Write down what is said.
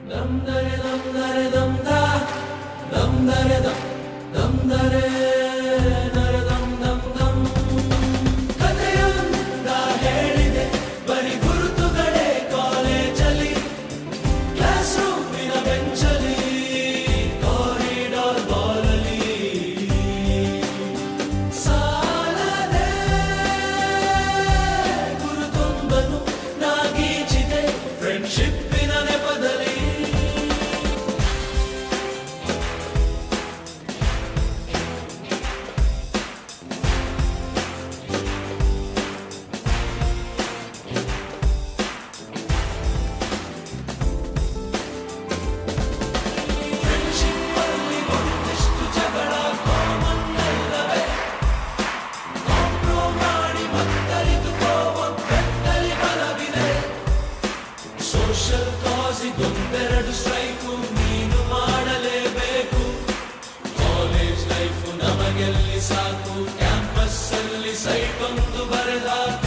dam dare dam dare dam da dam dare dam dam dare dare dam dam dam ಕಥೆಯೊಂದ ಹೇಳಿದೆ ಬರಿ ಗುರುತುಗಳೇ ಕಾಲೇಜಲ್ಲಿ class ರೂಮಿನ ಬೆಂಚಲ್ಲಿ corridor ಬಾಲಲ್ಲಿ ಸಾಲದೆ ಗುರುತೊಂದನು ನಾಗೀಚಿದೆ ಫ್ರೆಂಡ್ಶಿಪ್ಪಿನ ನೆಪದಲ್ಲಿ ಸೋಷಲ್ ಕಾಸಿಗೊಂದೆರಡು ಸ್ಟ್ರೈಕು ನೀನು ಮಾಡಲೇಬೇಕು ಕಾಲೇಜ್ ಲೈಫು ನಮಗೆಲ್ಲಿ ಸಾಕು ಕ್ಯಾಂಪಸ್ ಅಲ್ಲಿ ಸೈಟ್ ಒಂದು ಬರೆದಾಕು